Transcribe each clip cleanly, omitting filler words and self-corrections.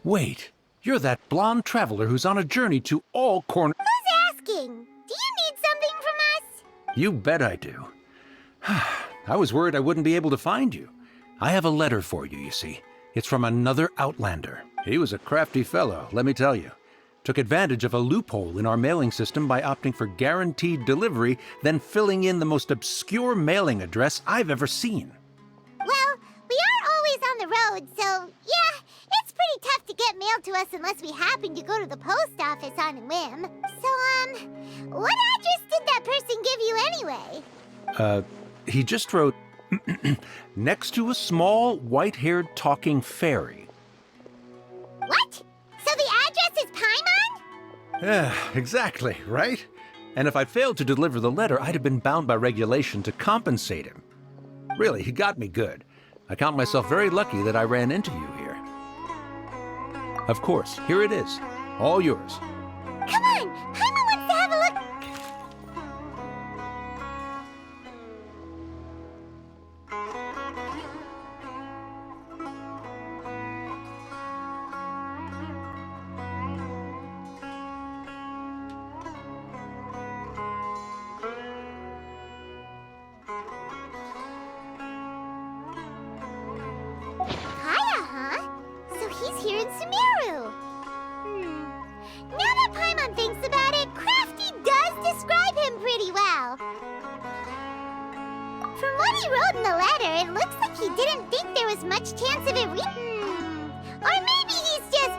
Wait, you're that blonde traveler who's on a journey to all corners. Who's asking? Do you need something from us? You bet I do. I was worried I wouldn't be able to find you. I have a letter for you, you see. It's from another Outlander. He was a crafty fellow, let me tell you. Took advantage of a loophole in our mailing system by opting for guaranteed delivery, then filling in the most obscure mailing address I've ever seen. Well, we are always on the road, so yeah, it's pretty tough to get mail to us unless we happen to go to the post office on a whim. So, what address did that person give you anyway? He just wrote, next to a small, white-haired talking fairy. What? So the address is Paimon? Yeah, exactly, right? And if I'd failed to deliver the letter, I'd have been bound by regulation to compensate him. Really, he got me good. I count myself very lucky that I ran into you here. Of course, here it is. All yours. Come on! Paimon wants to have a look! Kaya, huh? So he's here in Sumeru. Now that Paimon thinks about it, Crafty does describe him pretty well. From what he wrote in the letter, it looks like he didn't think there was much chance of it Or maybe he's just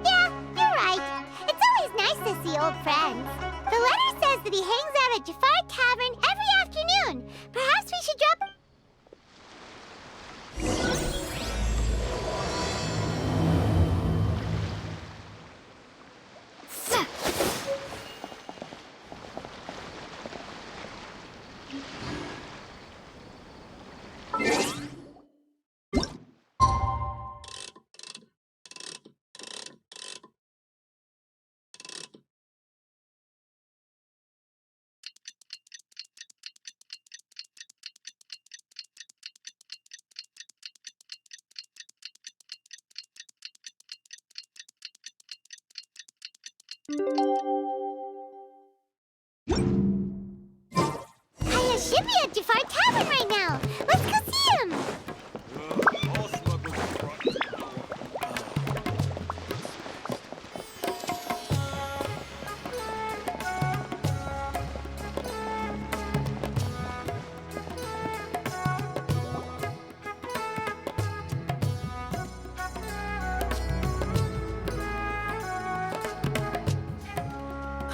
yeah, you're right. It's always nice to see old friends. The letter says that he hangs out at Jafar Tavern every afternoon. Perhaps we should drop... Kaya should be at Jafar Tavern right now. Let's go see him.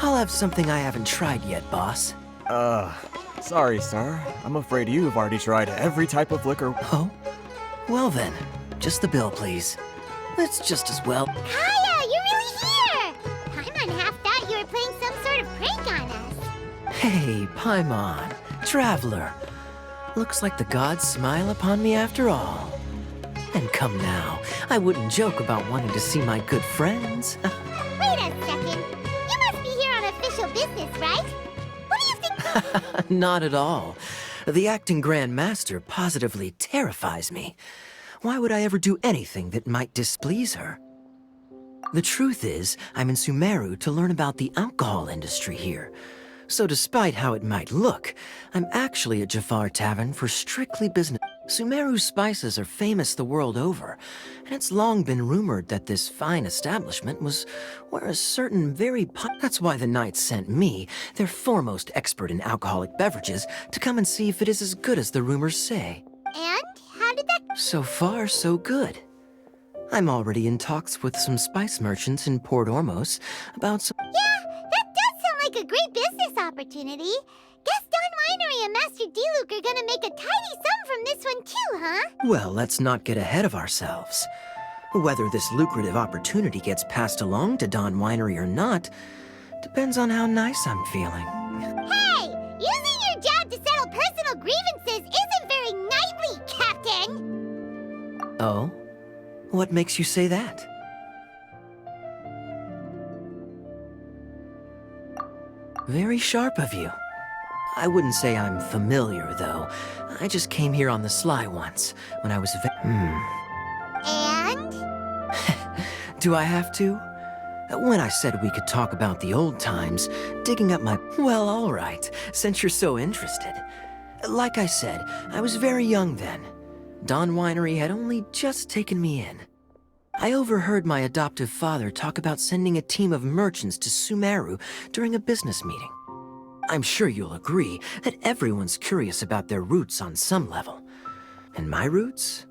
I'll have something I haven't tried yet, boss. Sorry, sir. I'm afraid you've already tried every type of liquor. Oh? Well then, just the bill, please. It's just as well. Kaya, you're really here! Paimon half thought you were playing some sort of prank on us. Hey, Paimon, traveler. Looks like the gods smile upon me after all. And come now, I wouldn't joke about wanting to see my good friends. Wait a second. You must be here on official business, right? What do you think? Not at all. The acting Grand Master positively terrifies me. Why would I ever do anything that might displease her? The truth is, I'm in Sumeru to learn about the alcohol industry here. So despite how it might look, I'm actually at Jafar Tavern for strictly business. Sumeru's spices are famous the world over, and it's long been rumored that this fine establishment was where a certain That's why the Knights sent me, their foremost expert in alcoholic beverages, to come and see if it is as good as the rumors say. And? How did that... So far, so good. I'm already in talks with some spice merchants in Port Ormos about some... Yeah, that does sound like a great business opportunity. Guess Don Winery and Master D-Luke are gonna make a tidy sum from this one too, huh? Well, let's not get ahead of ourselves. Whether this lucrative opportunity gets passed along to Don Winery or not depends on how nice I'm feeling. Hey! Using your job to settle personal grievances isn't very knightly, Captain! Oh? What makes you say that? Very sharp of you. I wouldn't say I'm familiar, though. I just came here on the sly once, when I was And? Do I have to? When I said we could talk about the old times, digging up my... Well, all right, since you're so interested. Like I said, I was very young then. Dawn Winery had only just taken me in. I overheard my adoptive father talk about sending a team of merchants to Sumeru during a business meeting. I'm sure you'll agree that everyone's curious about their roots on some level. And my roots?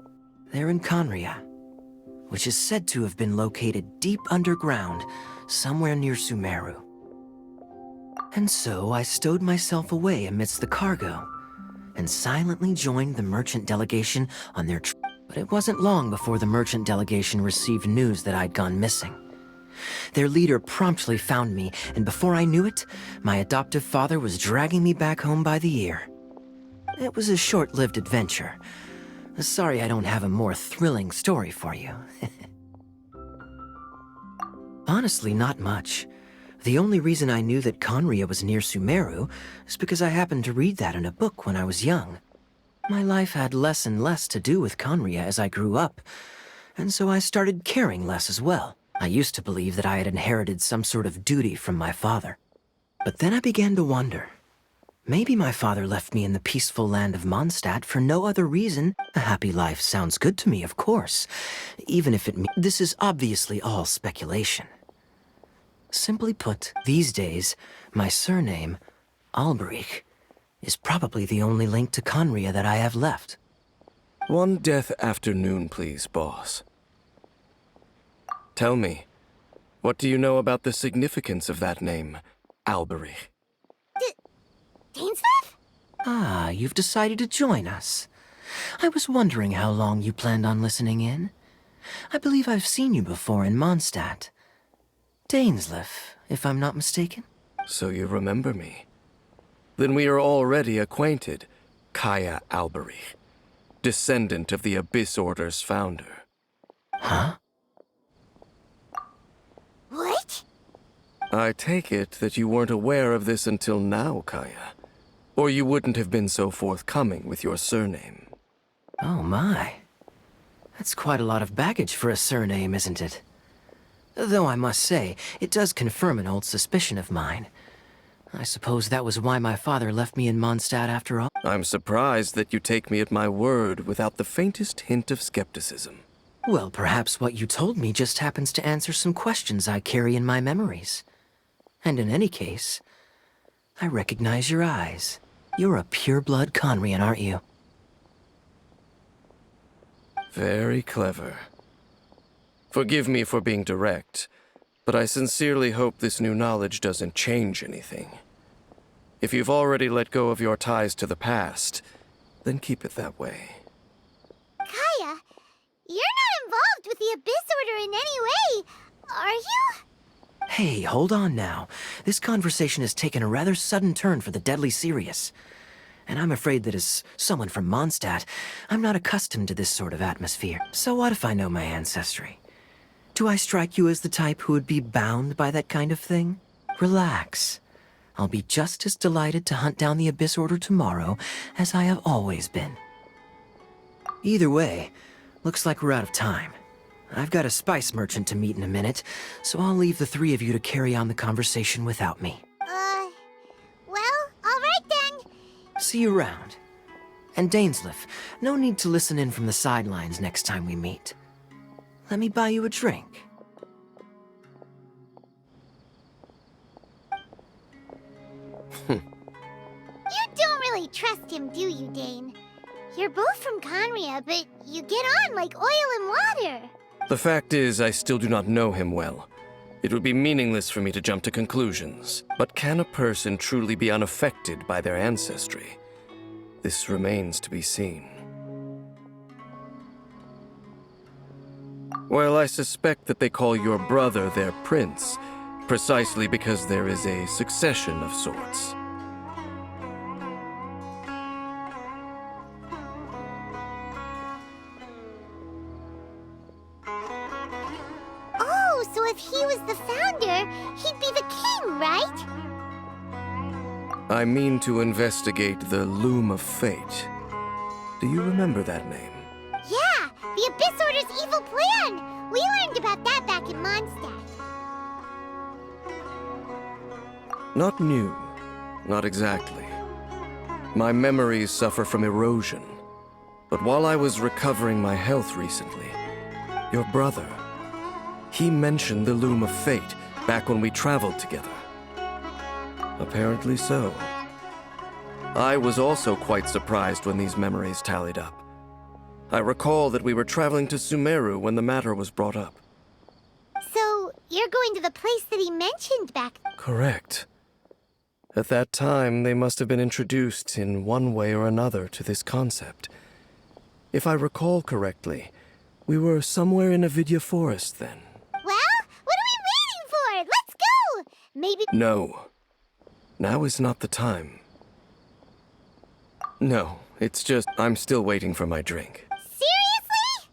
They're in Conria, which is said to have been located deep underground, somewhere near Sumeru. And so I stowed myself away amidst the cargo, and silently joined the merchant delegation on their trip. But it wasn't long before the merchant delegation received news that I'd gone missing. Their leader promptly found me, and before I knew it, my adoptive father was dragging me back home by the ear. It was a short-lived adventure. Sorry I don't have a more thrilling story for you. Honestly, not much. The only reason I knew that Conria was near Sumeru is because I happened to read that in a book when I was young. My life had less and less to do with Conria as I grew up, and so I started caring less as well. I used to believe that I had inherited some sort of duty from my father. But then I began to wonder. Maybe my father left me in the peaceful land of Mondstadt for no other reason. A happy life sounds good to me, of course, even if it means... This is obviously all speculation. Simply put, these days, my surname, Alberich, is probably the only link to Conria that I have left. One death afternoon, please, boss. Tell me, what do you know about the significance of that name, Alberich? Dainsleif? Ah, you've decided to join us. I was wondering how long you planned on listening in. I believe I've seen you before in Mondstadt. Dainsleif, if I'm not mistaken. So you remember me. Then we are already acquainted, Kaya Alberich, descendant of the Abyss Order's founder. Huh? What? I take it that you weren't aware of this until now, Kaya. Or you wouldn't have been so forthcoming with your surname. Oh my. That's quite a lot of baggage for a surname, isn't it? Though I must say, it does confirm an old suspicion of mine. I suppose that was why my father left me in Mondstadt after all. I'm surprised that you take me at my word without the faintest hint of skepticism. Well, perhaps what you told me just happens to answer some questions I carry in my memories. And in any case, I recognize your eyes. You're a pure-blood Conrian, aren't you? Very clever. Forgive me for being direct, but I sincerely hope this new knowledge doesn't change anything. If you've already let go of your ties to the past, then keep it that way. Kaya, you're not involved with the Abyss Order in any way, are you? Hey, hold on now. This conversation has taken a rather sudden turn for the deadly serious. And I'm afraid that as someone from Mondstadt, I'm not accustomed to this sort of atmosphere. So what if I know my ancestry? Do I strike you as the type who would be bound by that kind of thing? Relax. I'll be just as delighted to hunt down the Abyss Order tomorrow as I have always been. Either way, looks like we're out of time. I've got a spice merchant to meet in a minute, so I'll leave the three of you to carry on the conversation without me. Well, all right then. See you around. And Dainsleif, no need to listen in from the sidelines next time we meet. Let me buy you a drink. You don't really trust him, do you, Dane? You're both from Conria, but you get on like oil and water. The fact is, I still do not know him well. It would be meaningless for me to jump to conclusions. But can a person truly be unaffected by their ancestry? This remains to be seen. Well, I suspect that they call your brother their prince, precisely because there is a succession of sorts. Oh, so if he was the founder, he'd be the king, right? I mean to investigate the Loom of Fate. Do you remember that name? Yeah, the Abyss Order's evil plan! We learned about that back in Mondstadt. Not new. Not exactly. My memories suffer from erosion. But while I was recovering my health recently, your brother, he mentioned the Loom of Fate back when we traveled together. Apparently so. I was also quite surprised when these memories tallied up. I recall that we were traveling to Sumeru when the matter was brought up. So, you're going to the place that he mentioned back... Correct. At that time, they must have been introduced in one way or another to this concept. If I recall correctly, we were somewhere in Avidya Forest then. Well, what are we waiting for? Let's go! Maybe... No. Now is not the time. No, it's just I'm still waiting for my drink. Seriously?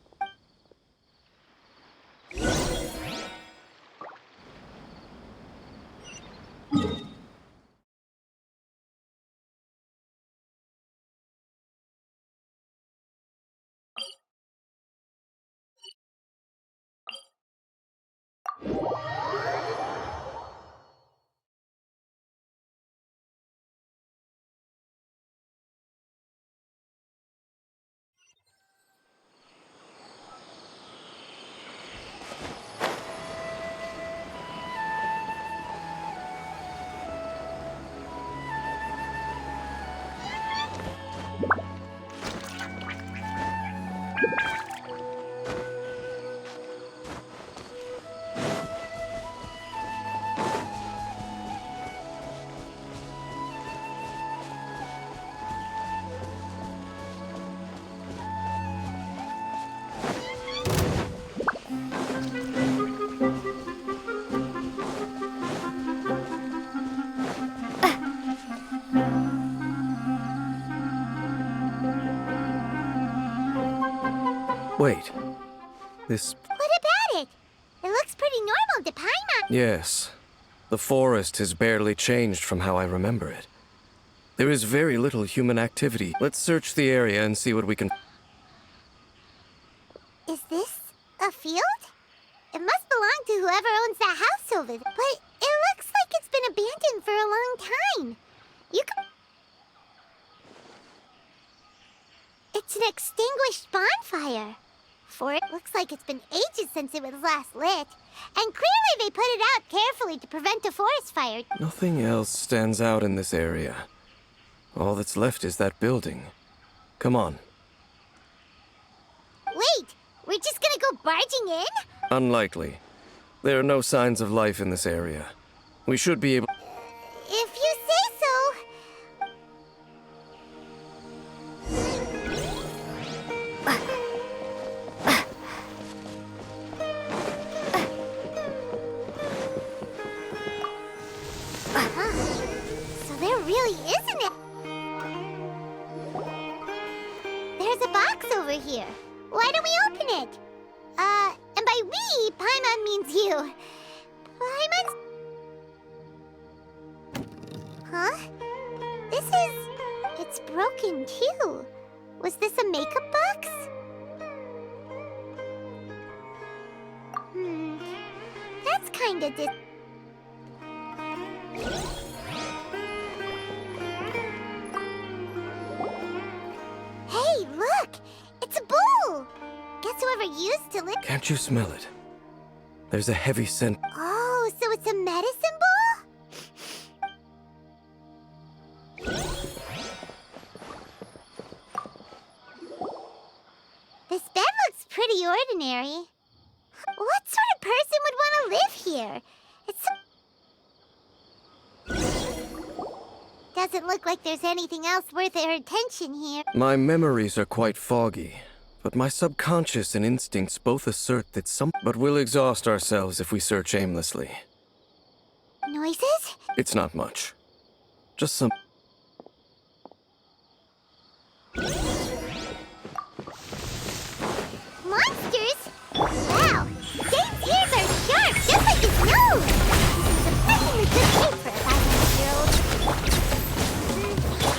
Wait. This... What about it? It looks pretty normal to Paimon. Yes. The forest has barely changed from how I remember it. There is very little human activity. Let's search the area and see what we can... Is this a field? It must belong to whoever owns that house over there. But it looks like it's been abandoned for a long time. You can... It's an extinguished bonfire. For it looks like it's been ages since it was last lit. And clearly they put it out carefully to prevent a forest fire. Nothing else stands out in this area. All that's left is that building. Come on. Wait, we're just gonna go barging in? Unlikely. There are no signs of life in this area. We should be able... If you say so. So there really isn't it. There's a box over here. Why don't we open it? And by we, Paimon means you. Paimon's... Huh? It's broken too. Was this a makeup box? That's kinda Hey, look! It's a bowl! Guess whoever used to live... Can't you smell it? There's a heavy scent. Oh, so it's a medicine bowl? This bed looks pretty ordinary. What sort of person would want to live here? Doesn't look like there's anything else worth their attention here. My memories are quite foggy, but my subconscious and instincts both assert that some... But we'll exhaust ourselves if we search aimlessly. Noises? It's not much. Just some... Monsters? Wow, Dave's ears are sharp, just like his nose! Surprisingly good shape for a 500-year-old.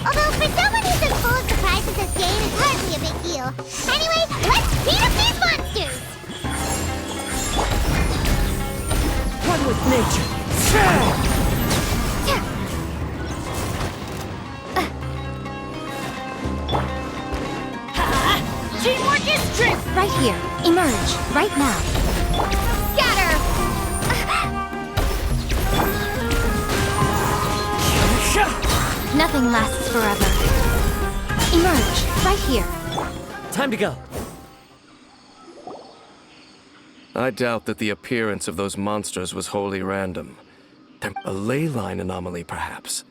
Although for someone who's as full of surprises as Dave, it's hardly a big deal. Anyway, let's beat up these monsters! with nature. Teamwork is strength! Right here. Emerge. Right now. Scatter! Nothing lasts forever. Emerge. Right here. Time to go. I doubt that the appearance of those monsters was wholly random. They're a ley line anomaly, perhaps.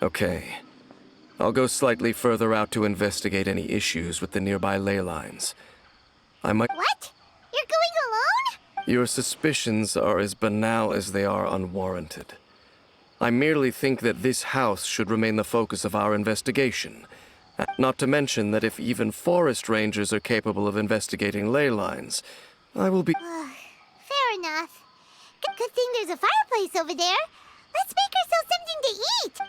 Okay. I'll go slightly further out to investigate any issues with the nearby ley lines. I might... What? You're going alone? Your suspicions are as banal as they are unwarranted. I merely think that this house should remain the focus of our investigation. Not to mention that if even forest rangers are capable of investigating ley lines, I will be... Fair enough. Good thing there's a fireplace over there. Let's make ourselves something to eat.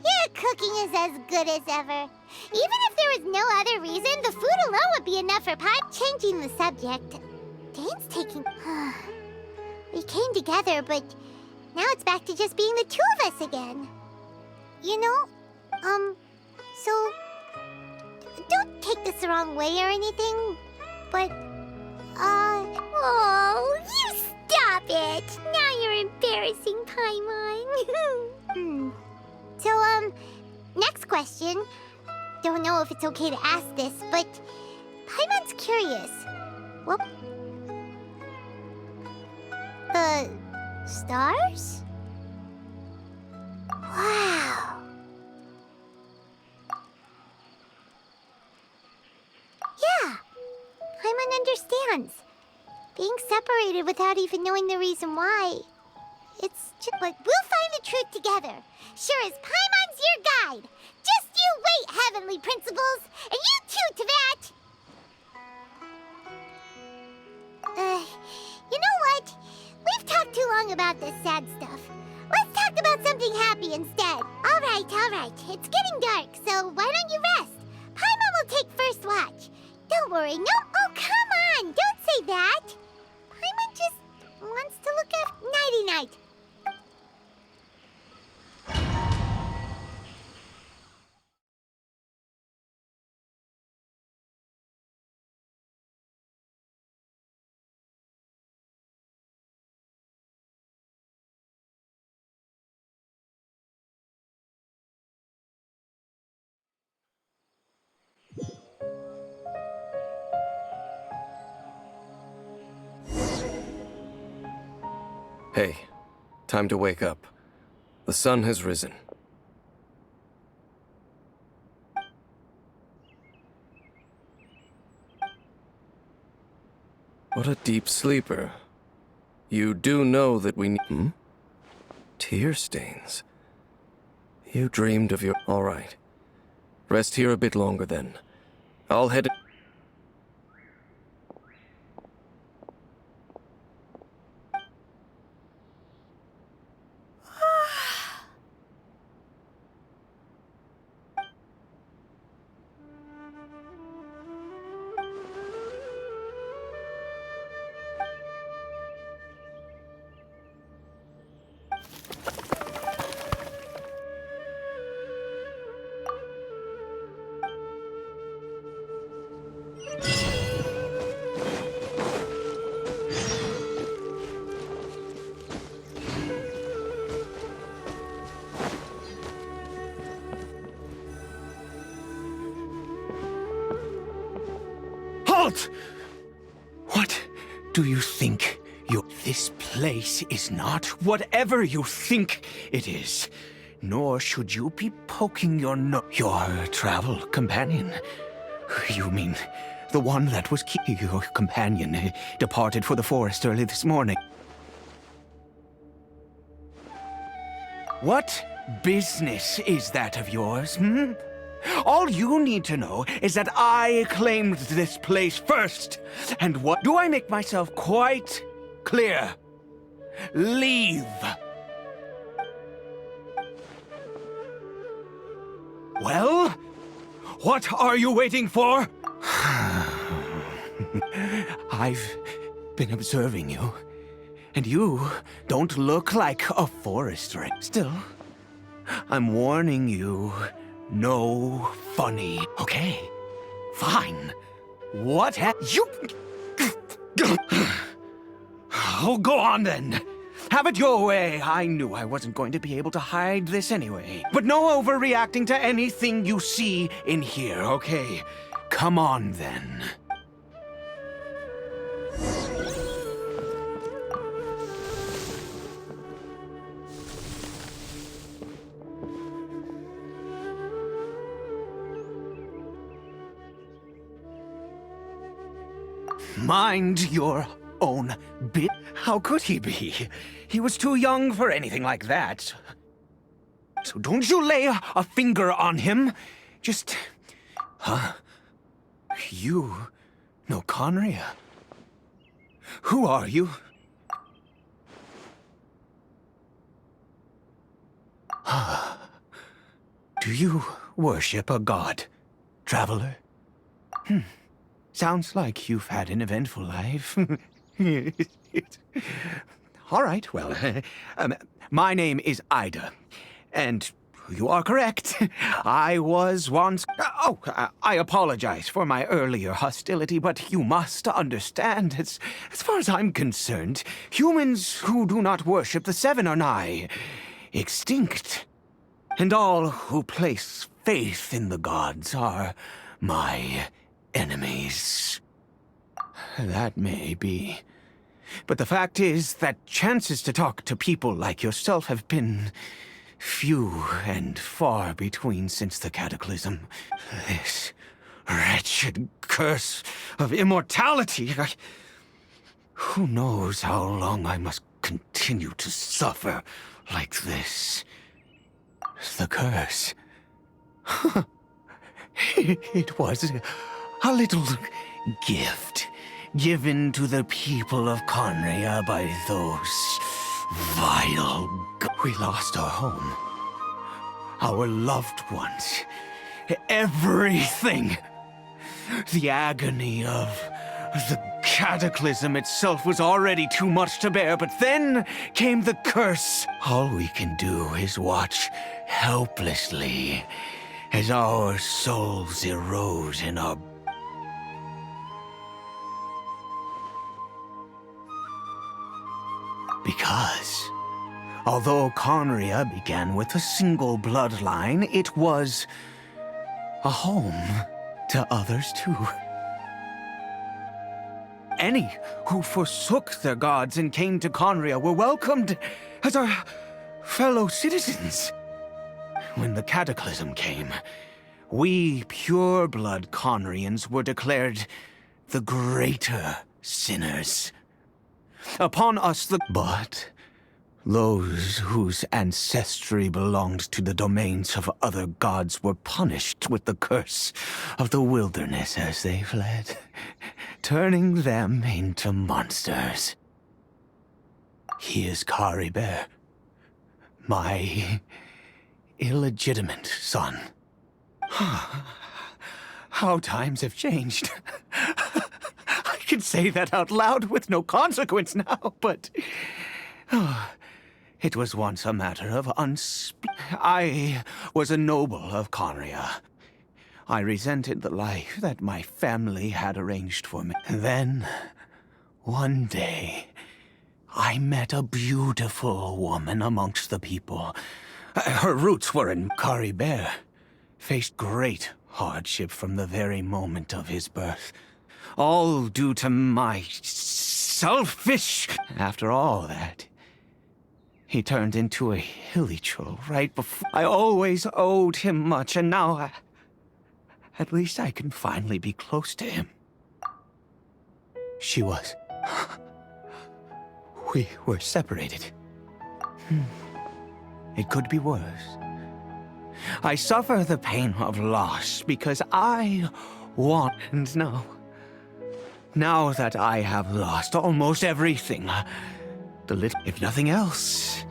Your cooking is as good as ever. Even if there was no other reason, the food alone would be enough for Pie. Changing the subject. Dane's taking... We came together, but now it's back to just being the two of us again. You know, so... Don't take this the wrong way or anything, but... Oh, you stop it! Now you're embarrassing, Paimon. So, next question. Don't know if it's okay to ask this, but Paimon's curious. What? The stars? Wow. Yeah, Paimon understands. Being separated without even knowing the reason why. It's just, but we'll find the truth together. Sure as Paimon's your guide. Just you wait, Heavenly Principles, and you too, Teyvat. You know what? We've talked too long about this sad stuff. Let's talk about something happy instead. All right. It's getting dark, so why don't you rest? Paimon will take first watch. Don't worry, no. Oh, come on, don't say that. Paimon just wants to look after... Nighty-night. Hey, time to wake up. The sun has risen. What a deep sleeper. You do know that we need... Tear stains. You dreamed of your... All right. Rest here a bit longer then. I'll head... Halt! What do you think This place is not whatever you think it is. Nor should you be poking your travel companion. You mean the one that was your companion departed for the forest early this morning? What business is that of yours, All you need to know is that I claimed this place first. And what do I make myself quite clear? Leave. Well, what are you waiting for? I've been observing you, and you don't look like a forest rat. Still, I'm warning you, no funny. Okay, fine. What you... Oh, go on then. Have it your way. I knew I wasn't going to be able to hide this anyway. But no overreacting to anything you see in here, okay? Come on then. Mind your own bit. How could he be? He was too young for anything like that. So don't you lay a finger on him. Just... Huh? You know Conria? Who are you? Do you worship a god, traveler? Sounds like you've had an eventful life. All right, well, my name is Ida, and you are correct. I was once... I apologize for my earlier hostility, but you must understand, as far as I'm concerned, humans who do not worship the Seven are nigh extinct. And all who place faith in the gods are my enemies. That may be. But the fact is that chances to talk to people like yourself have been few and far between since the cataclysm. This wretched curse of immortality. Who knows how long I must continue to suffer like this? The curse. It was a little gift given to the people of Conria by those vile... We lost our home, our loved ones, everything. The agony of the cataclysm itself was already too much to bear, but then came the curse. All we can do is watch helplessly as our souls erode in our... Because, although Conria began with a single bloodline, it was a home to others too. Any who forsook their gods and came to Conria were welcomed as our fellow citizens. When the cataclysm came, we pure-blood Conrians were declared the greater sinners. Upon us But those whose ancestry belonged to the domains of other gods were punished with the curse of the wilderness as they fled, turning them into monsters. He is Kari Bear, my illegitimate son. How times have changed. I can say that out loud with no consequence now, but... it was once a matter of I was a noble of Conria. I resented the life that my family had arranged for me. Then, one day, I met a beautiful woman amongst the people. Her roots were in Kari Bear. Faced great hardship from the very moment of his birth. All due to my selfish... After all that, he turned into a hilichurl right before... I always owed him much, and now at least I can finally be close to him. She was... We were separated. It could be worse. I suffer the pain of loss because I want. And now that I have lost almost everything, if nothing else,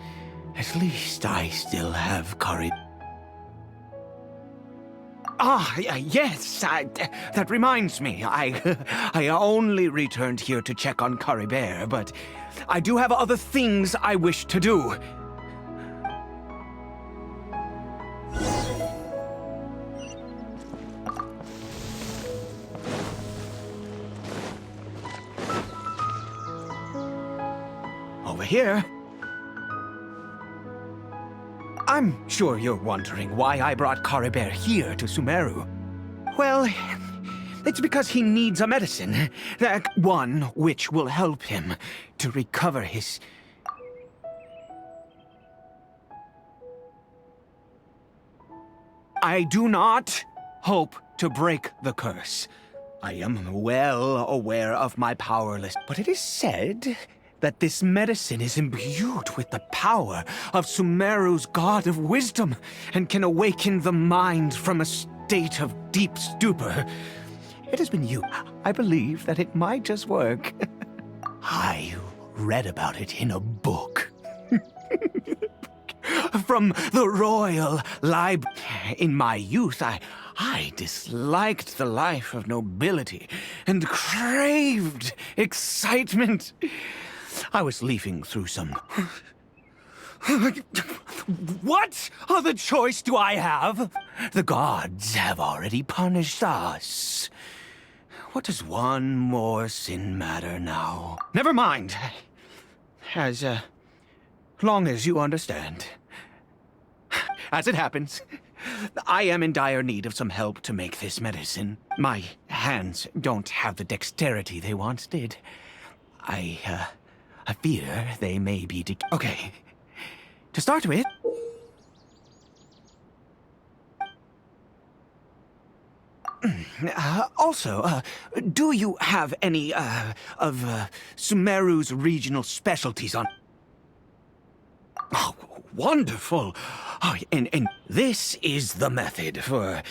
at least I still have Kari. Yes, that reminds me. I only returned here to check on Curry Bear, but I do have other things I wish to do. Over here. I'm sure you're wondering why I brought Karibear here to Sumeru. Well, it's because he needs a medicine. That one which will help him to recover his... I do not hope to break the curse. I am well aware of my powerlessness, but it is said that this medicine is imbued with the power of Sumeru's god of wisdom and can awaken the mind from a state of deep stupor. It has been used. I believe that it might just work. I read about it in a book. From the Royal Library. In my youth, I disliked the life of nobility and craved excitement. I was leafing through some... What other choice do I have? The gods have already punished us. What does one more sin matter now? Never mind. As long as you understand. As it happens, I am in dire need of some help to make this medicine. My hands don't have the dexterity they once did. I fear they may be Okay. To start with... Also, do you have any, of Sumeru's regional specialties on... Oh, wonderful! Oh, and this is the method for...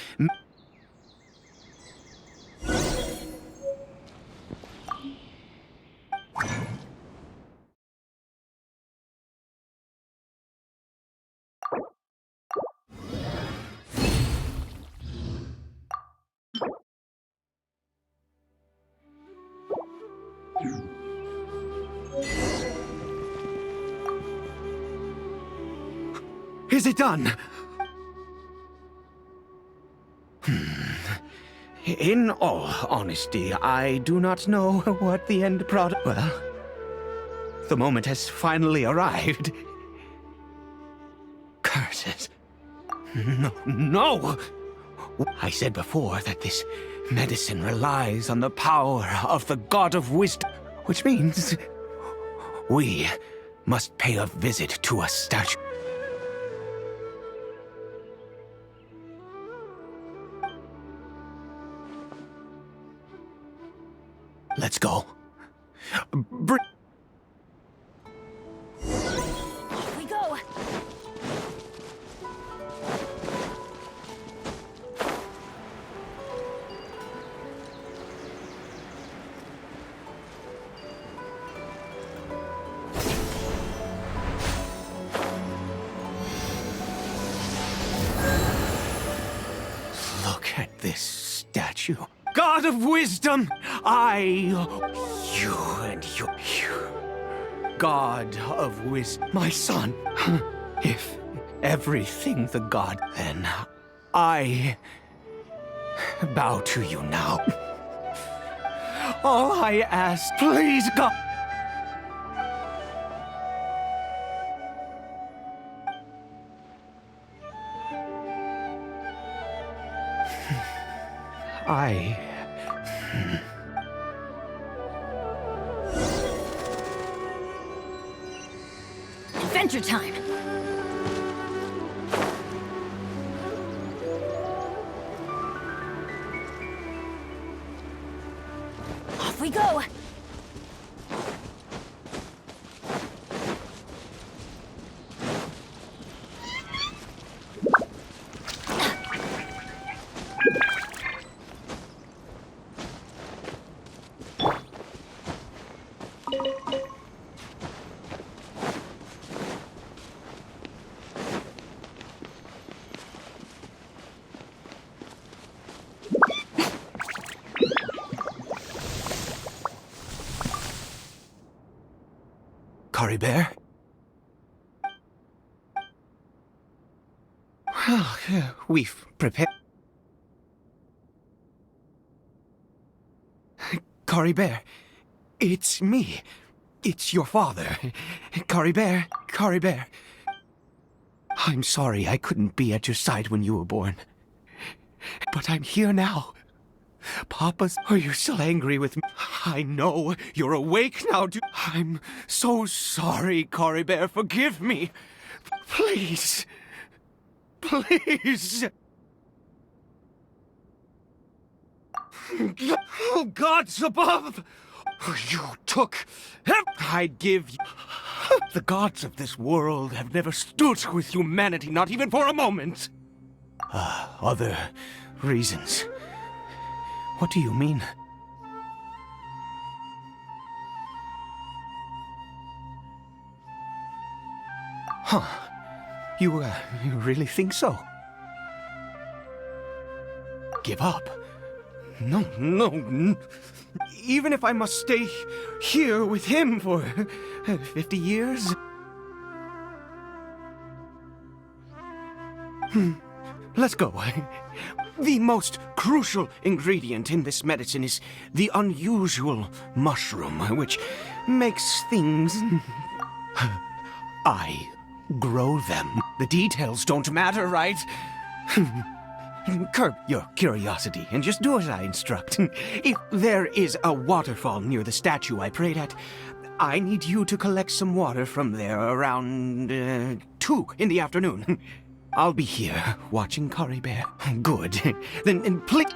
Is it done? In all honesty, I do not know what the end product... Well, the moment has finally arrived. Curses. No! I said before that this medicine relies on the power of the god of wisdom, which means we must pay a visit to a statue. Let's go. Off we go. Look at this statue. God of wisdom, you, God of wisdom, my son. If everything the god, then I bow to you now. All I ask, please, God. Adventure time. Off we go. Cory Bear? Well, we've prepared... Cory Bear, it's me. It's your father. Cory Bear, Cory Bear. I'm sorry I couldn't be at your side when you were born. But I'm here now. Papa's... Are you still angry with me? I know. You're awake now. I'm so sorry, Cory Bear. Forgive me. Please. Please. Oh, gods above! You took... I'd give you... The gods of this world have never stood with humanity, not even for a moment. Other reasons. What do you mean? Huh. You really think so? Give up? No. Even if I must stay here with him for 50 years? Let's go. The most crucial ingredient in this medicine is the unusual mushroom, which makes things... I grow them. The details don't matter, right? Curb your curiosity and just do as I instruct. If there is a waterfall near the statue I prayed at, I need you to collect some water from there around 2 in the afternoon. I'll be here watching Cory Bear. Good. Then please...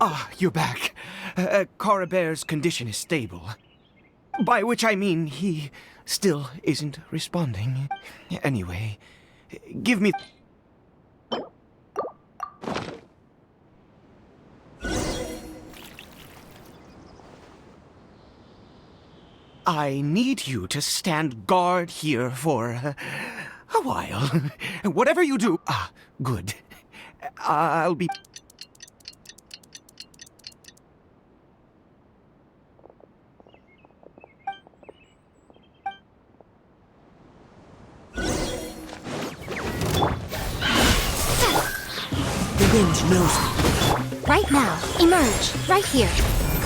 Ah, you're back. Cory Bear's condition is stable. By which I mean he still isn't responding. Anyway, give me... I need you to stand guard here for a while. Whatever you do... Ah, good. I'll be... The wind knows me. Right now, emerge. Right here.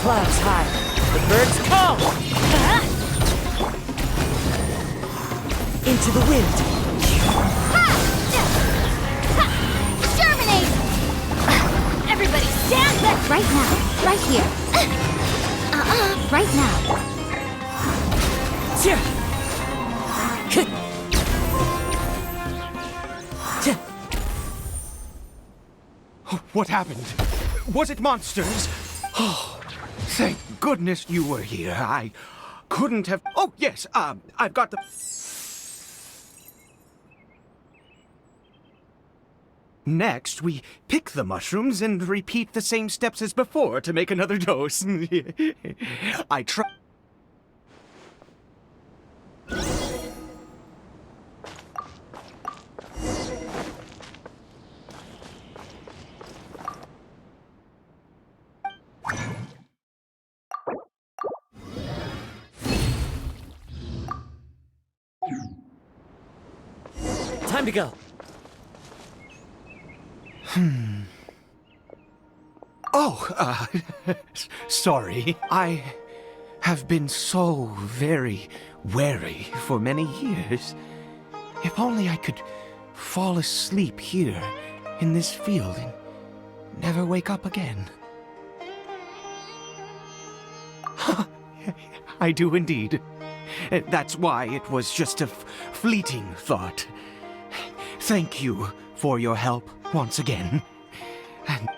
Clouds high. The birds come! Into the wind. Exterminate! Everybody stand back! Right now. Right here. Right now. What happened? Was it monsters? Oh, thank goodness you were here. I couldn't have... Oh, yes, I've got the... Next, we pick the mushrooms and repeat the same steps as before to make another dose. I try... Time to go. Oh, sorry. I have been so very wary for many years. If only I could fall asleep here in this field and never wake up again. I do indeed. That's why it was just a fleeting thought. Thank you for your help once again. And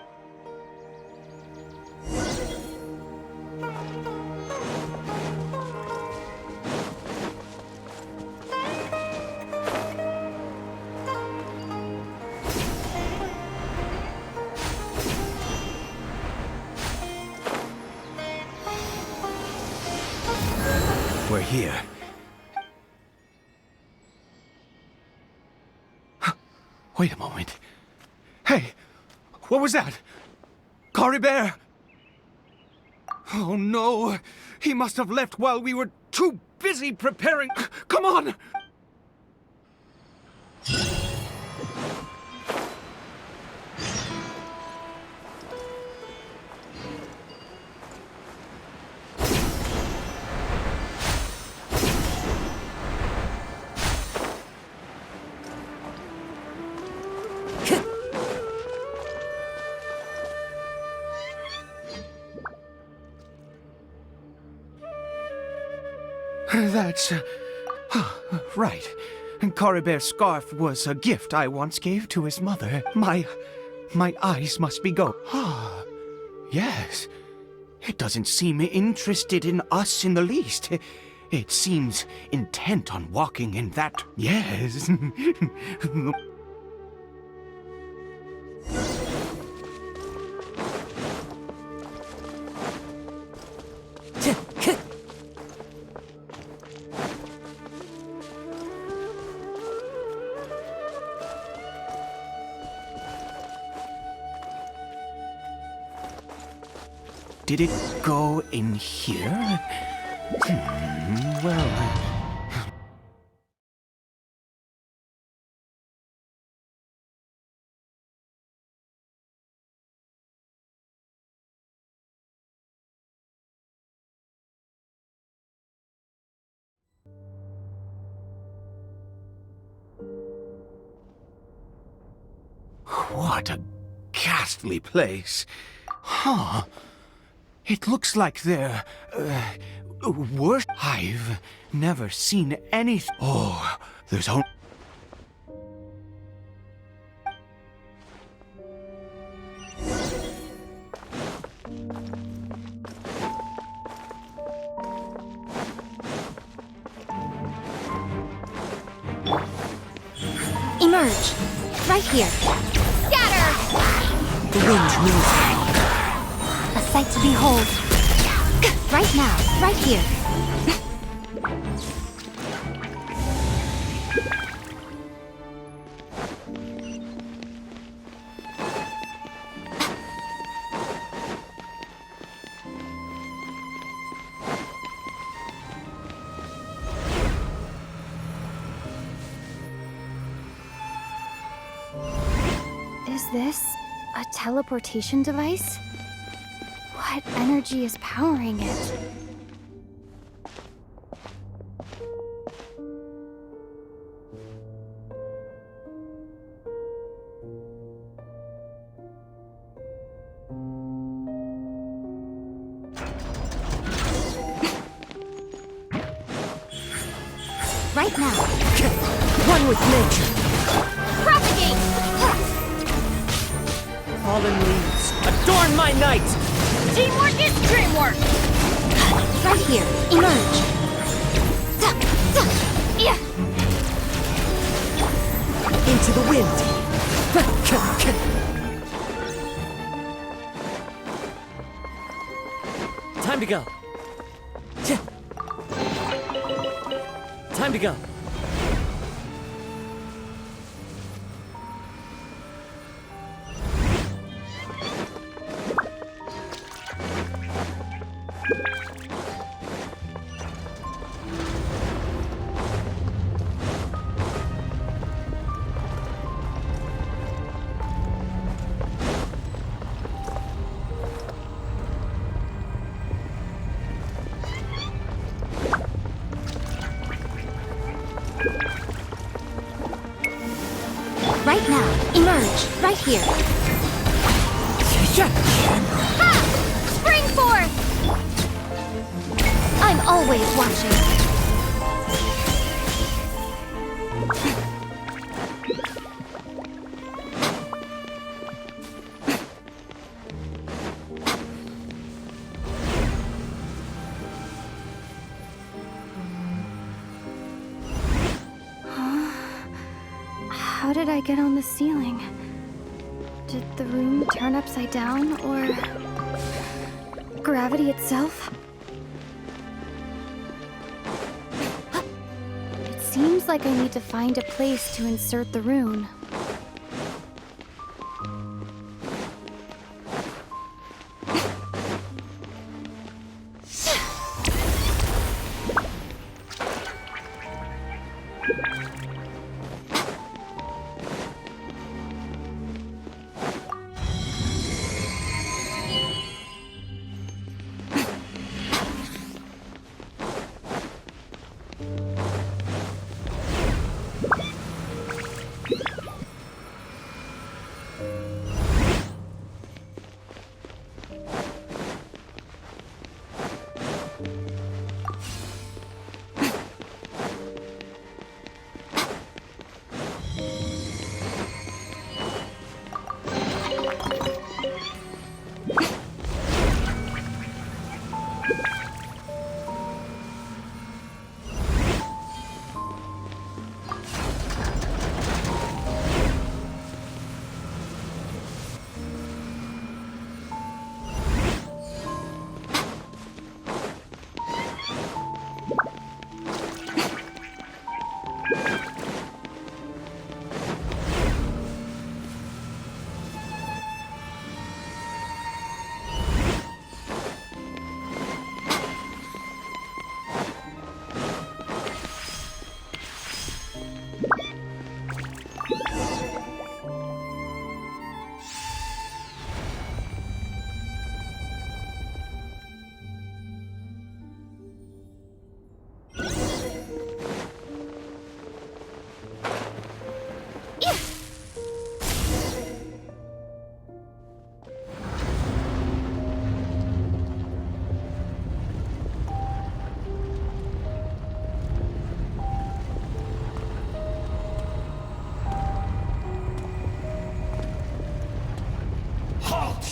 we're here. Wait a moment. Hey, what was that? Cory Bear! Oh no, he must have left while we were too busy preparing. Come on! That's... right. Cory Bear's scarf was a gift I once gave to his mother. My eyes must be go. Ah, yes. It doesn't seem interested in us in the least. It seems intent on walking in that... Yes. Did it go in here? Well... What a ghastly place. Huh. It looks like they're... worse. I've never seen anything. Oh, there's only... Emerge! Right here! Scatter! The wind moves. A sight to behold. Right now, right here. Is this a teleportation device? What energy is powering it? Right now. One with nature. Propagate! Fallen leaves, adorn my night! Teamwork is dreamwork! Right here. Emerge. Yeah. Into the wind. Time to go. Time to go. right now. Emerge, right here. Ha! Spring forth! I'm always watching. How did I get on the ceiling? Did the room turn upside down, or gravity itself? It seems like I need to find a place to insert the rune.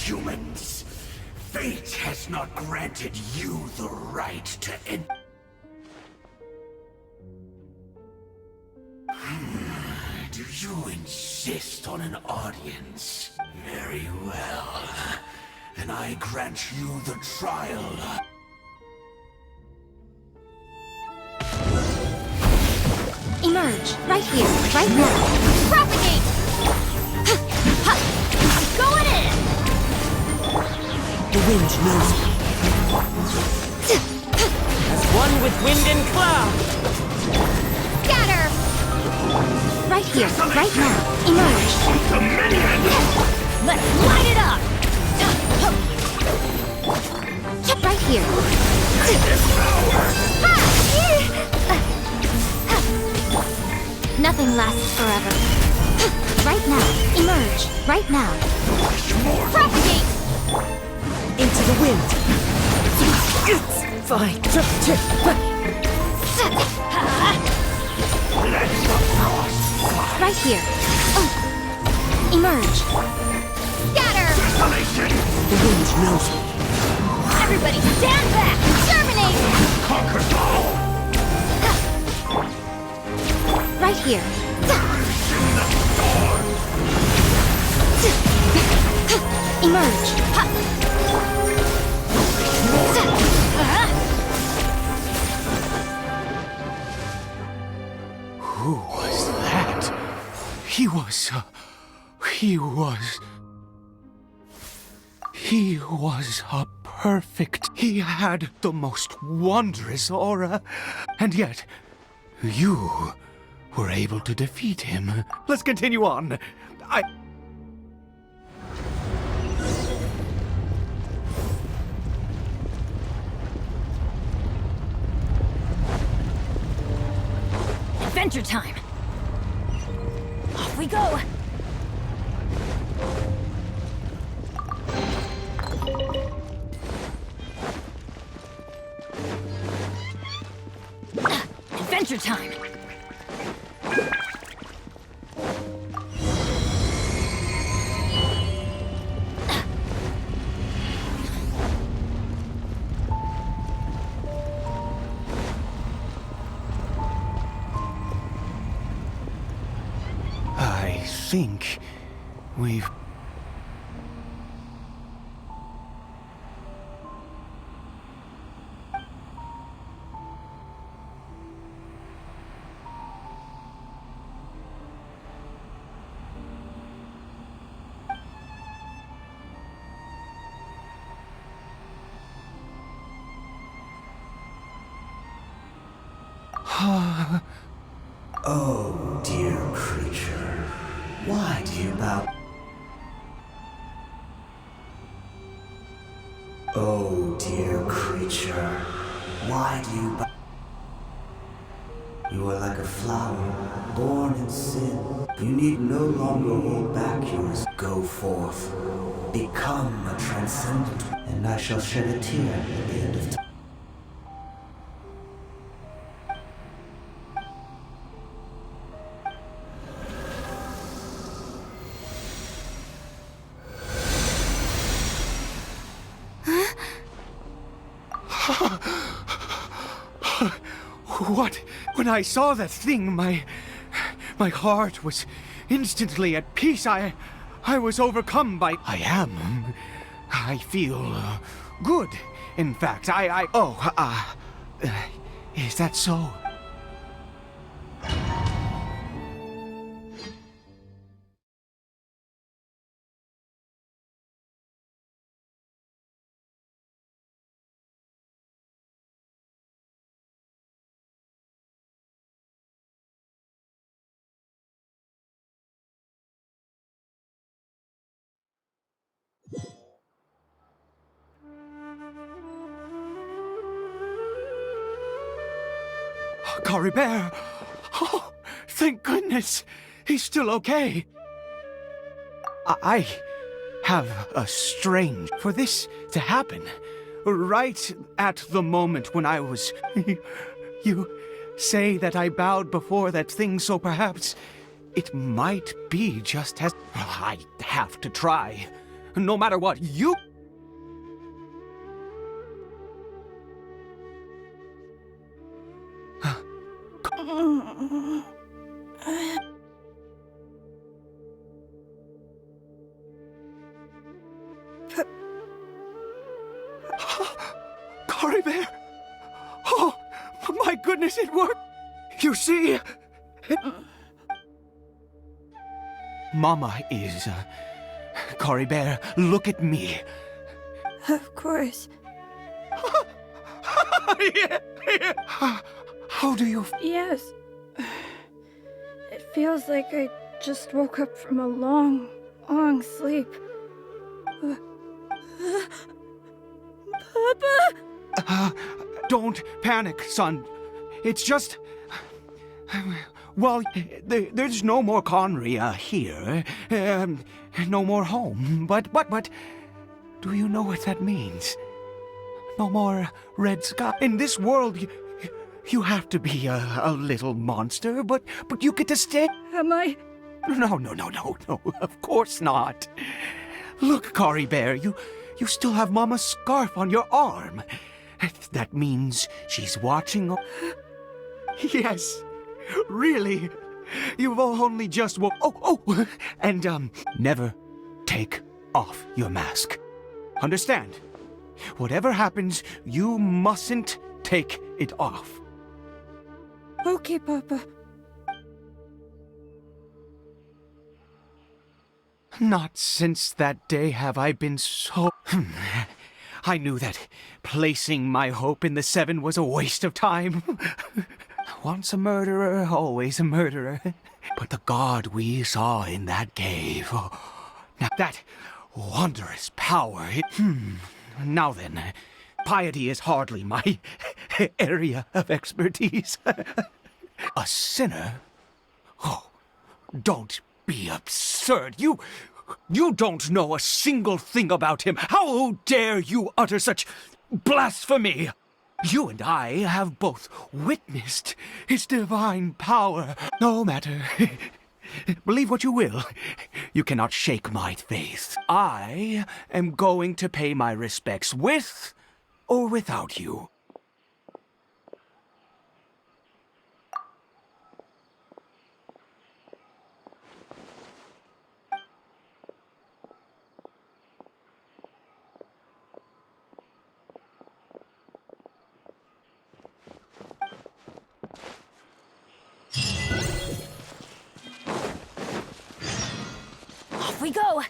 Humans, fate has not granted you the right to end. Do you insist on an audience? Very well. Then I grant you the trial. Emerge, right here, right now. Propagate! Going in! The wind knows me. As one with wind and cloud. Scatter! Right here, right now. Emerge. Let's light it up! Right here. Nothing lasts forever. Right now. Emerge. Right now. Propagate! Into the wind. Fine. Right here. Emerge. Scatter! The wind knows me. Everybody stand back! Terminate! Conquer all! Right here. Emerge. Who was that? He was a perfect. He had the most wondrous aura. And yet, you were able to defeat him. Let's continue on. Adventure time! Off we go! adventure time! I think we've... Oh, dear creature, why do you bow? Oh, dear creature, why do you bow? You are like a flower, born in sin. You need no longer hold back yours. Go forth, become a transcendent, and I shall shed a tear at the end of time. What? When I saw that thing, my heart was instantly at peace. I was overcome by... I feel good. In fact, is that so? Cory Bear! Oh, thank goodness! He's still okay. I have a strange... For this to happen, right at the moment when I was... You say that I bowed before that thing, so perhaps it might be just as... I have to try. No matter what, you... Cory Bear! Oh, my goodness, it worked! You see? Mama is... Cory Bear, look at me. Of course. How do you... Yes. It feels like I just woke up from a long, long sleep. Papa? Don't panic, son. It's just... Well, there's no more Conry here. No more home. But, do you know what that means? No more red sky. In this world, you have to be a little monster, but you get to stay. Am I? No, of course not. Look, Cory Bear, you still have Mama's scarf on your arm. That means she's watching. Yes, really. You've only just woke... Oh, and, never take off your mask. Understand? Whatever happens, you mustn't take it off. Okay, Papa. Not since that day have I been so... I knew that placing my hope in the Seven was a waste of time. Once a murderer, always a murderer. But the god we saw in that cave... now that wondrous power... Now then, piety is hardly my area of expertise. A sinner? Oh, don't be absurd. You don't know a single thing about him. How dare you utter such blasphemy? You and I have both witnessed its divine power. No matter. Believe what you will. You cannot shake my faith. I am going to pay my respects with or without you. Off we go!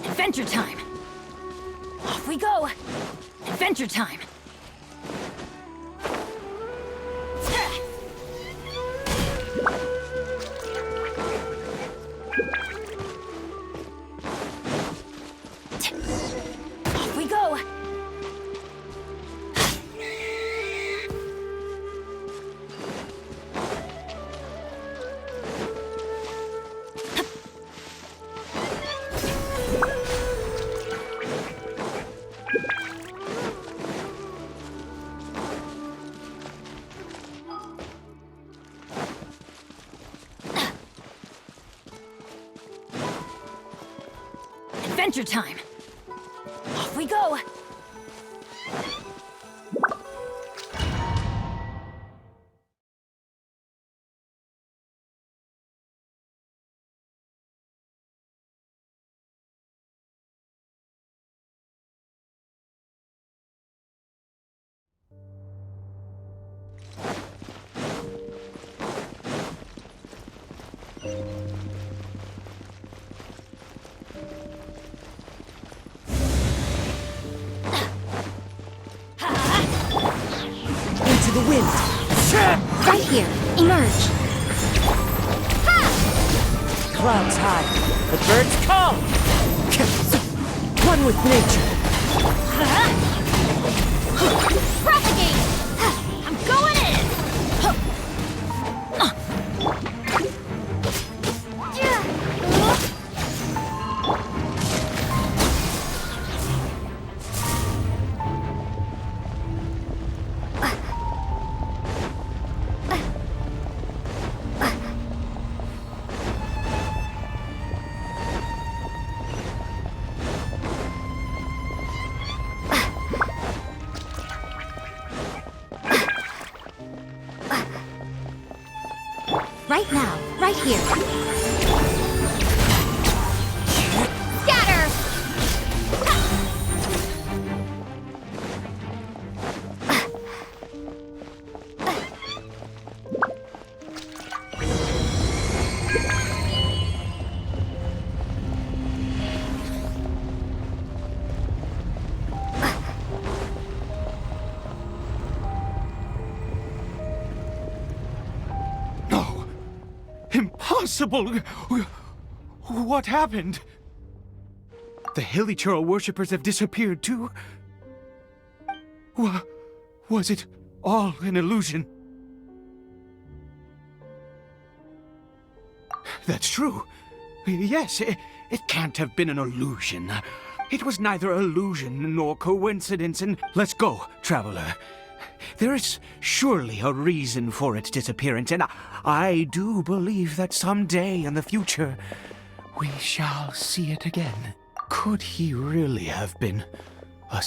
Adventure time! Off we go! Adventure time! Off we go! Adventure time! Off we go! Into the wind! Right here. Emerge. Clouds high, the birds call! One with nature! Propagate! I'm going in! Right now. Right here. Scatter! No. Impossible! What happened? The Hilichurl worshippers have disappeared too? Was it all an illusion? That's true. Yes, it can't have been an illusion. It was neither illusion nor coincidence, and let's go, traveler. There is surely a reason for its disappearance, and I do believe that someday in the future we shall see it again. Could he really have been a...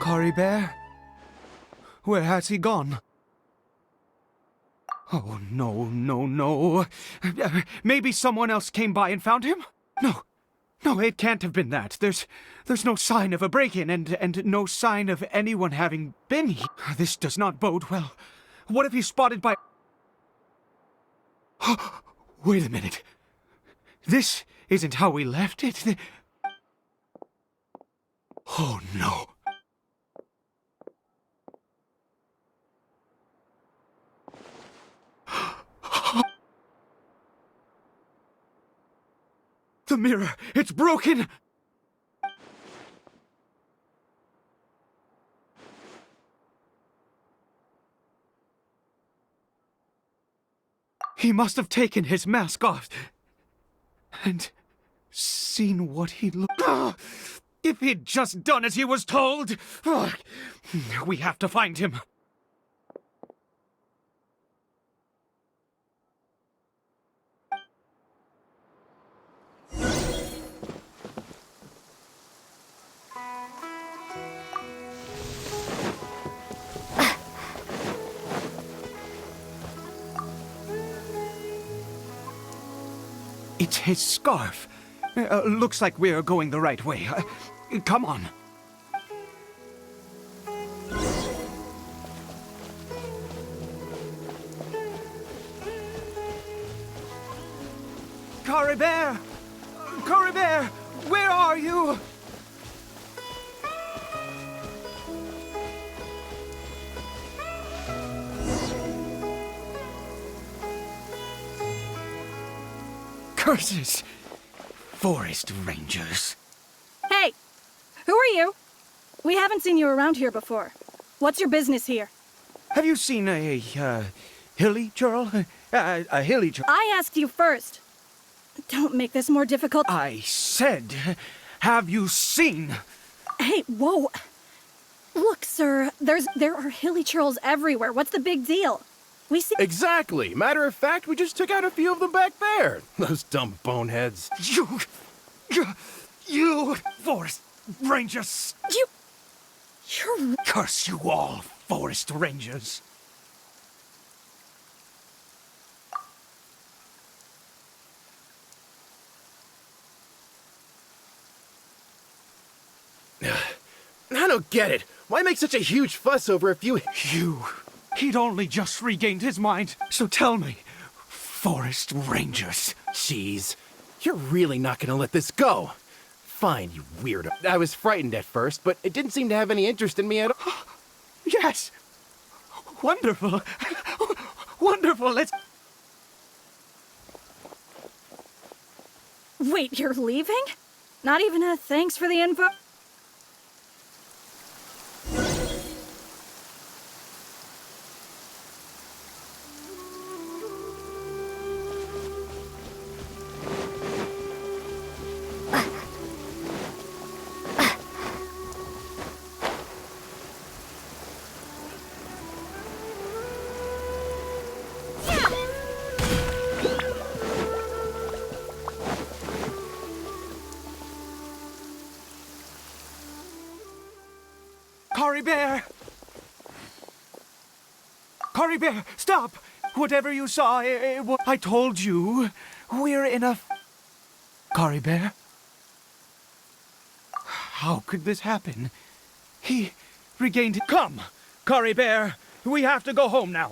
Cory Bear? Where has he gone? Oh, no, no, no. Maybe someone else came by and found him? No, it can't have been that. There's no sign of a break-in and no sign of anyone having been here. This does not bode well. What if he's spotted by... Wait a minute. This isn't how we left it. Oh no. The mirror, it's broken! He must have taken his mask off and seen what he looked. If he'd just done as he was told! We have to find him. It's his scarf. Looks like we're going the right way. Come on. Caribert! Caribert! Where are you? Curses! Forest Rangers. Hey! Who are you? We haven't seen you around here before. What's your business here? Have you seen a hilly churl? A hilly churl? I asked you first. Don't make this more difficult. I said, have you seen? Hey, whoa! Look, sir, there are hilly churls everywhere. What's the big deal? We see— Exactly. Matter of fact, we just took out a few of them back there. Those dumb boneheads. You Forest Rangers! You're— Curse you all, Forest Rangers! I don't get it. Why make such a huge fuss over a few— He'd only just regained his mind. So tell me, Forest Rangers. Jeez, you're really not gonna let this go. Fine, you weirdo. I was frightened at first, but it didn't seem to have any interest in me at all. Yes! Wonderful! Wonderful! Let's— Wait, you're leaving? Not even a thanks for the info? Caribert! Caribert, stop! Whatever you saw, I told you, we're in a— Caribert? How could this happen? He regained— Come, Caribert! We have to go home now.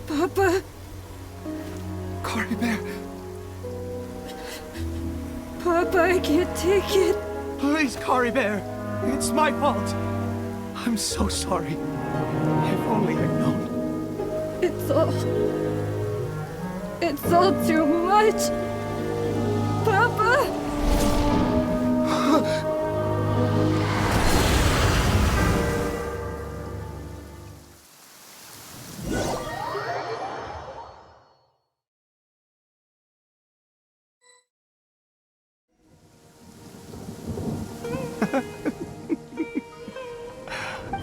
Papa? Caribert, Papa, I can't take it. please, Caribert. It's my fault. I'm so sorry. If only I'd known. It's all too much. Papa!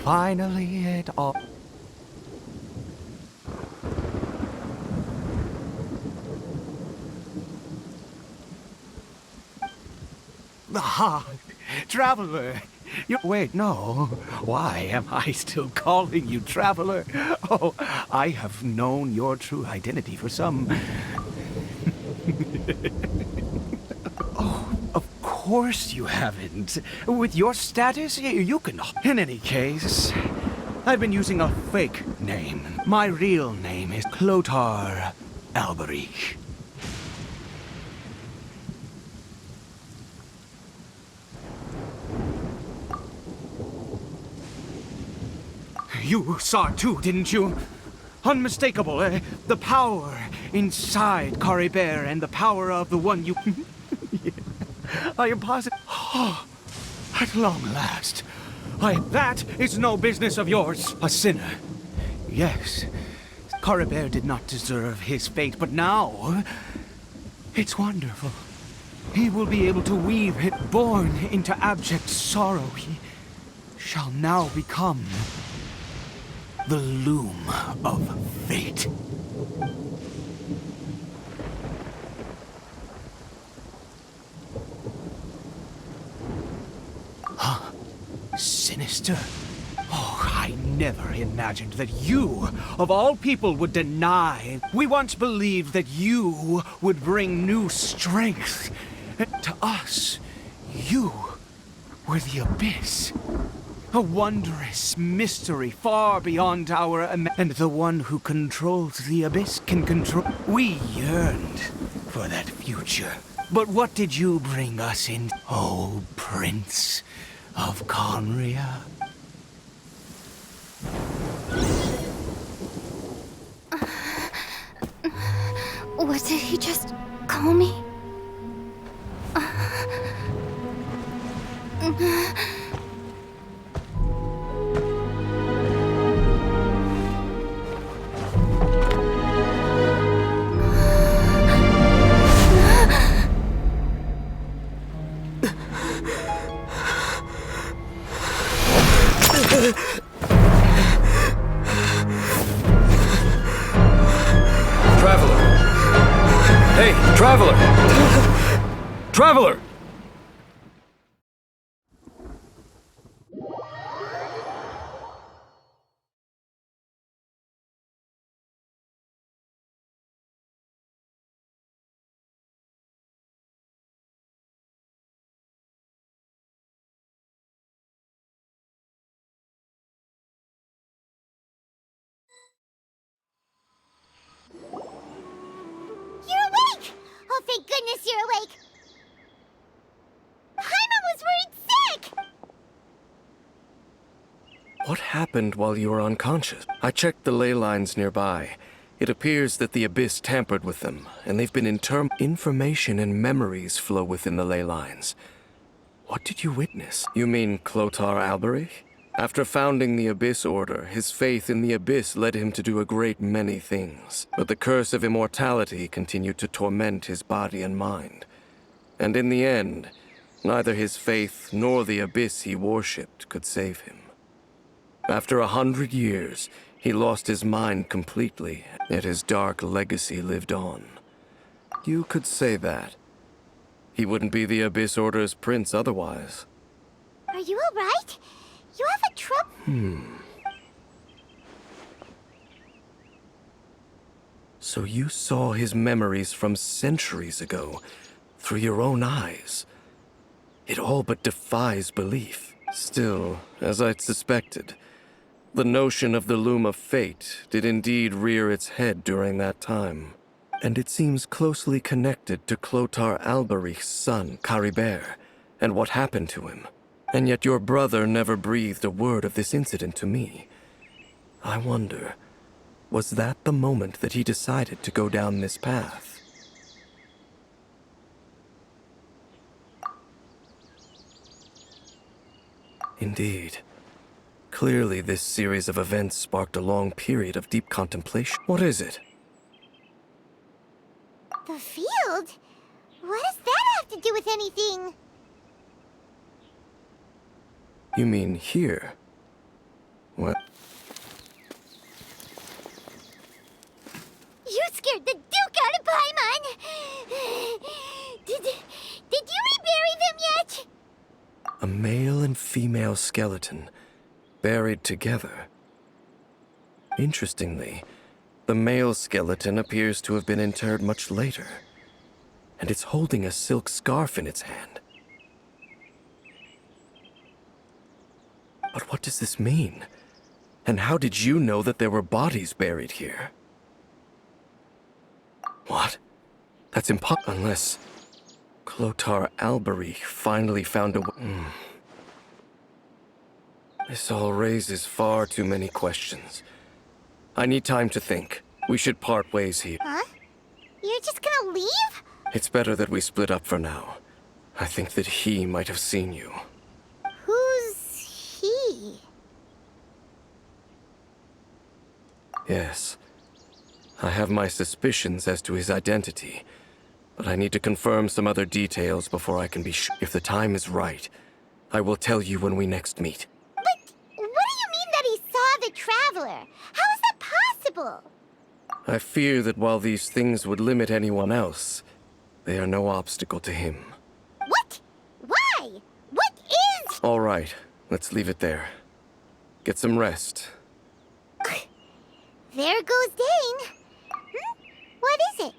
Finally, it all— Ah, traveler. Wait, no. Why am I still calling you traveler? Oh, I have known your true identity for some— Oh, of course you haven't. With your status, you can— In any case, I've been using a fake name. My real name is Clotar Alberich. You saw it too, didn't you? Unmistakable, eh? The power inside Caribert and the power of the one you... Yeah. I am positive... Oh, at long last. That is no business of yours, a sinner. Yes, Caribert did not deserve his fate, but now... It's wonderful. He will be able to weave it, born into abject sorrow. He shall now become... the loom of fate. Huh? Sinister? Oh, I never imagined that you, of all people, would deny. We once believed that you would bring new strength. To us, you were the abyss. A wondrous mystery far beyond our and the one who controls the abyss can control... We yearned for that future. But what did you bring us in, oh Prince of Conria? What did he just call me? Traveler! Hey, Traveler! Traveler! You're awake! Oh, thank goodness you're awake! Jaime was worried sick! What happened while you were unconscious? I checked the ley lines nearby. It appears that the Abyss tampered with them, and they've been Information and memories flow within the ley lines. What did you witness? You mean Clotar Alberich? After founding the Abyss Order, his faith in the Abyss led him to do a great many things. But the curse of immortality continued to torment his body and mind. And in the end, neither his faith nor the Abyss he worshipped could save him. After 100 years, he lost his mind completely, yet his dark legacy lived on. You could say that. He wouldn't be the Abyss Order's prince otherwise. Are you alright? You have a trouble... So you saw his memories from centuries ago, through your own eyes. It all but defies belief. Still, as I'd suspected, the notion of the Loom of Fate did indeed rear its head during that time. And it seems closely connected to Clotar Alberich's son, Caribert, and what happened to him. And yet your brother never breathed a word of this incident to me. I wonder, was that the moment that he decided to go down this path? Indeed. Clearly, this series of events sparked a long period of deep contemplation. What is it? The field? What does that have to do with anything? You mean here? What? You scared the Duke out of Paimon! Did you rebury them yet? A male and female skeleton, buried together. Interestingly, the male skeleton appears to have been interred much later, and it's holding a silk scarf in its hand. But what does this mean? And how did you know that there were bodies buried here? What? That's impossible. Unless Clotar Albury finally found a This all raises far too many questions. I need time to think. We should part ways here. Huh? You're just gonna leave? It's better that we split up for now. I think that he might have seen you. Who's he? Yes. I have my suspicions as to his identity, but I need to confirm some other details before I can be sure. If the time is right, I will tell you when we next meet. But what do you mean that he saw the Traveler? How is that possible? I fear that while these things would limit anyone else, they are no obstacle to him. What? Why? What is... All right, let's leave it there. Get some rest. There goes Dane. What is it?